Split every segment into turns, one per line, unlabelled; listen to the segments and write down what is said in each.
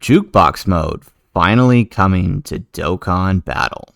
Jukebox mode finally coming to Dokkan Battle.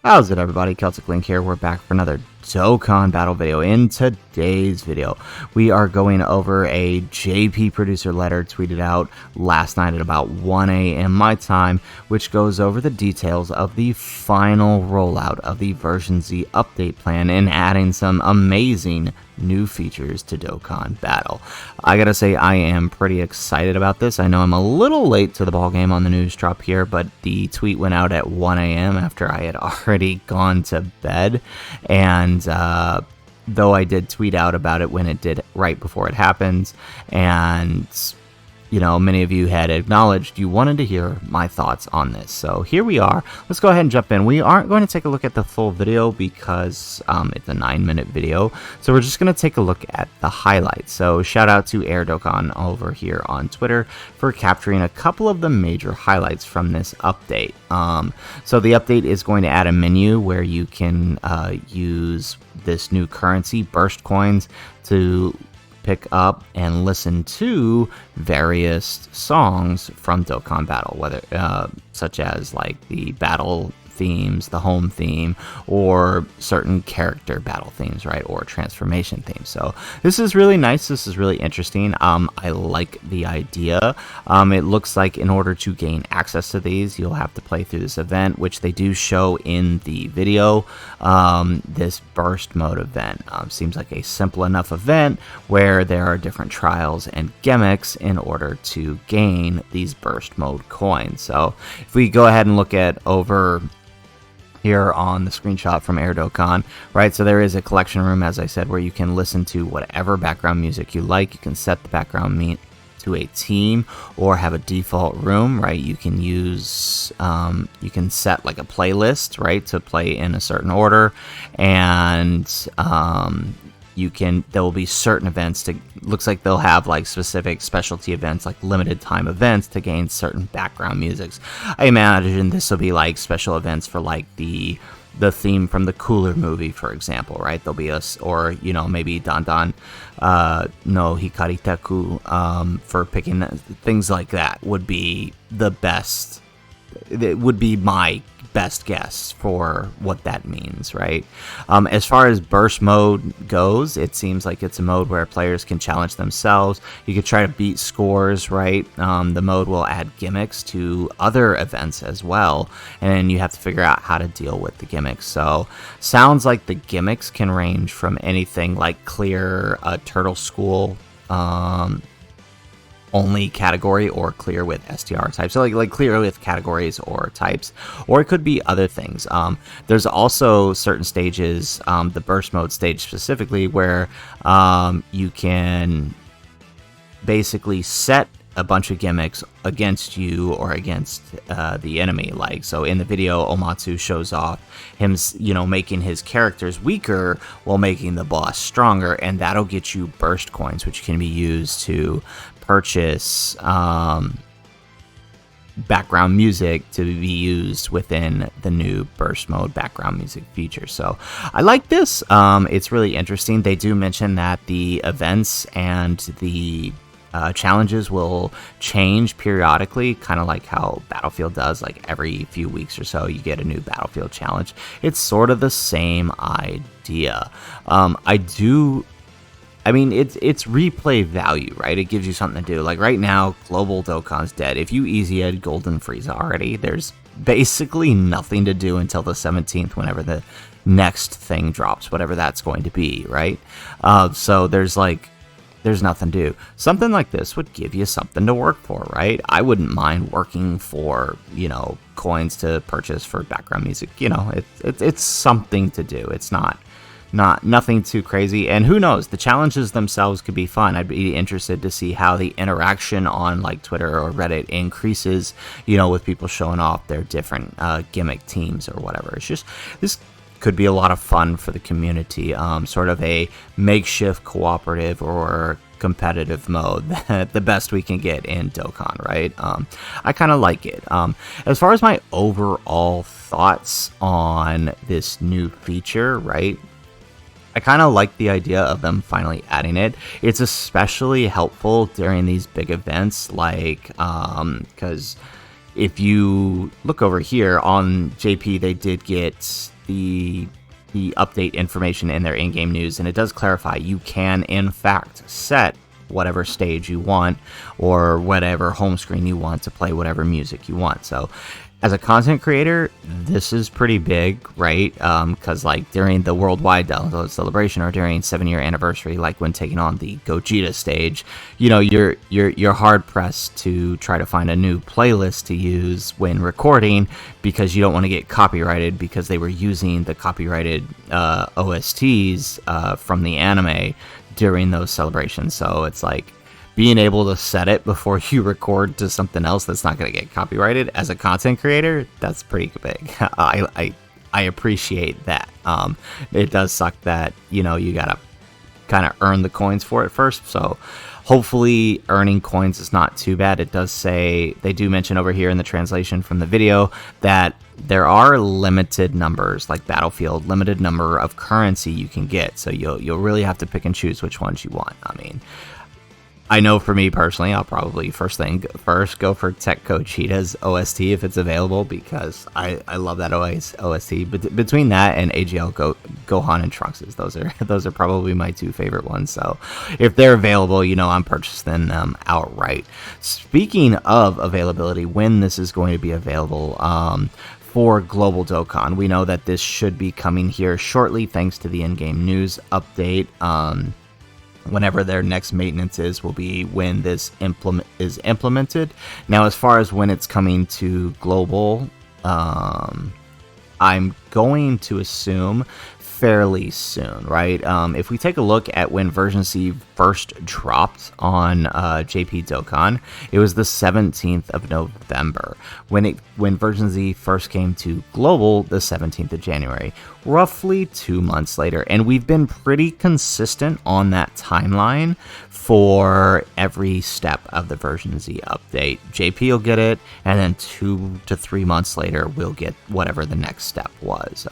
How's it, everybody? Celtic Link here. We're back for another Dokkan Battle video. In today's video, we are going over a JP producer letter tweeted out last night at about 1 a.m. my time, which goes over the details of the final rollout of the version Z update plan and adding some amazing new features to Dokkan Battle. I gotta say, I am pretty excited about this. I know I'm a little late to the ballgame on the news drop here, but the tweet went out at 1 a.m. after I had already gone to bed, and though I did tweet out about it when it did right before it happens, and you know, many of you had acknowledged you wanted to hear my thoughts on this. So here we are. Let's go ahead and jump in. We aren't going to take a look at the full video because it's a 9-minute video. So we're just going to take a look at the highlights. So shout out to Dokkan over here on Twitter for capturing a couple of the major highlights from this update. So the update is going to add a menu where you can use this new currency, burst coins, to pick up and listen to various songs from Dokkan Battle, whether such as like the battle themes, the home theme, or certain character battle themes, right, or transformation themes. So this is really nice. This is really interesting. I like the idea. It looks like in order to gain access to these, you'll have to play through this event, which they do show in the video. This burst mode event seems like a simple enough event where there are different trials and gimmicks in order to gain these burst mode coins. So if we go ahead and look at over here on the screenshot from Dokkan, right? So there is a collection room, as I said, where you can listen to whatever background music you like. You can set the background to a team or have a default room, right? You can use, you can set like a playlist, right, to play in a certain order, and there will be certain events to, looks like they'll have like specific specialty events, like limited time events to gain certain background musics. I imagine this will be like special events for like the theme from the Cooler movie, for example, right? There'll be or you know, maybe Dan Dan no Hikariteku, for picking things like that would be the best. It would be my best guess for what that means, right? As far as burst mode goes, it seems like it's a mode where players can challenge themselves. You could try to beat scores, right? The mode will add gimmicks to other events as well, and you have to figure out how to deal with the gimmicks. So sounds like the gimmicks can range from anything like clear a turtle school only category, or clear with STR types, so like clear with categories or types, or it could be other things. There's also certain stages, the burst mode stage specifically, where you can basically set a bunch of gimmicks against you or against the enemy. Like, so in the video, Omatsu shows off him, you know, making his characters weaker while making the boss stronger, and that'll get you burst coins, which can be used to purchase background music to be used within the new burst mode background music feature. So I like this. It's really interesting. They do mention that the events and the challenges will change periodically, kind of like how Battlefield does. Like every few weeks or so you get a new Battlefield challenge. It's sort of the same idea. I mean, it's replay value, right? It gives you something to do. Like right now, Global Dokkan's dead. If you easy ed Golden Frieza already, there's basically nothing to do until the 17th, whenever the next thing drops, whatever that's going to be, right? So there's nothing to do. Something like this would give you something to work for, right? I wouldn't mind working for, you know, coins to purchase for background music. You know, it's something to do. It's nothing too crazy, and who knows, the challenges themselves could be fun. I'd be interested to see how the interaction on like Twitter or Reddit increases, you know, with people showing off their different gimmick teams or whatever. It's just, this could be a lot of fun for the community, sort of a makeshift cooperative or competitive mode, the best we can get in Dokkan, right? I kind of like it. As far as my overall thoughts on this new feature, right, I kind of like the idea of them finally adding it. It's especially helpful during these big events, like, because if you look over here on JP, they did get the update information in their in-game news, and it does clarify you can, in fact, set whatever stage you want or whatever home screen you want to play whatever music you want. So as a content creator, this is pretty big, right? Because like during the worldwide download celebration or during 7-year anniversary, like when taking on the Gogeta stage, you know, you're hard pressed to try to find a new playlist to use when recording because you don't want to get copyrighted because they were using the copyrighted OSTs from the anime during those celebrations. So it's like, being able to set it before you record to something else that's not going to get copyrighted as a content creator, that's pretty big. I appreciate that. It does suck that, you know, you got to kind of earn the coins for it first. So hopefully earning coins is not too bad. It does say, they do mention over here in the translation from the video that there are limited numbers, like Battlefield, limited number of currency you can get. So you'll really have to pick and choose which ones you want. I mean, I know for me personally, I'll probably first go for Tech Gogeta's OST if it's available, because I love that OST. But between that and AGL Gohan and Trunks', those are probably my two favorite ones. So if they're available, you know, I'm purchasing them outright. Speaking of availability, when this is going to be available, for Global Dokkan, we know that this should be coming here shortly, thanks to the in-game news update. Whenever their next maintenance is, will be when this is implemented. Now, as far as when it's coming to global, I'm going to assume fairly soon, right? If we take a look at when version C first dropped on JP Dokkan, it was the 17th of November. When version Z first came to global, the 17th of January, roughly 2 months later. And we've been pretty consistent on that timeline for every step of the version Z update. JP will get it, and then 2 to 3 months later, we'll get whatever the next step was.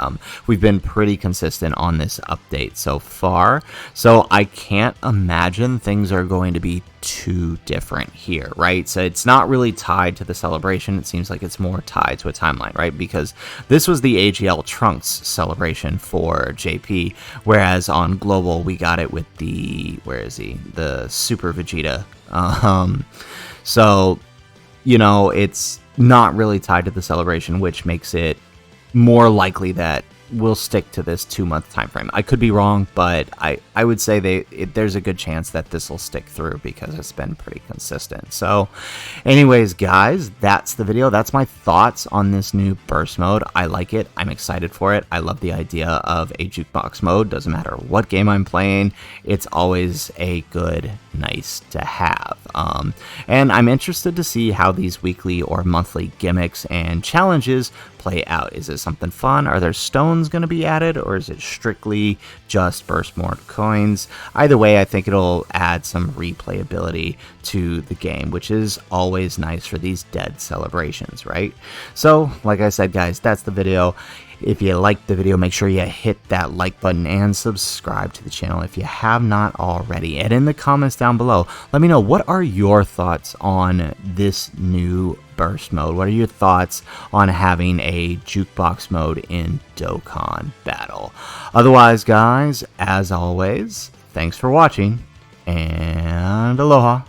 We've been pretty consistent on this update so far, so I can't imagine things are going to be too different here, right? So it's not really tied to the celebration. It seems like it's more tied to a timeline, right? Because this was the AGL Trunks celebration for JP, whereas on global we got it with the, where is he? The Super Vegeta. So, you know, it's not really tied to the celebration, which makes it more likely that we'll stick to this 2-month time frame. I could be wrong, but I would say there's a good chance that this will stick through because it's been pretty consistent. So anyways, guys, that's the video. That's my thoughts on this new burst mode. I like it. I'm excited for it. I love the idea of a jukebox mode. Doesn't matter what game I'm playing. It's always a good, nice to have. And I'm interested to see how these weekly or monthly gimmicks and challenges play out. Is it something fun? Are there stones going to be added, or is it strictly just burst more coins? Either way, I think it'll add some replayability to the game, which is always nice for these dead celebrations, right? So, like I said, guys, that's the video. If you liked the video, make sure you hit that like button and subscribe to the channel if you have not already. And in the comments down below, let me know, what are your thoughts on this new burst mode? What are your thoughts on having a jukebox mode in Dokkan Battle? Otherwise, guys, as always, thanks for watching, and aloha.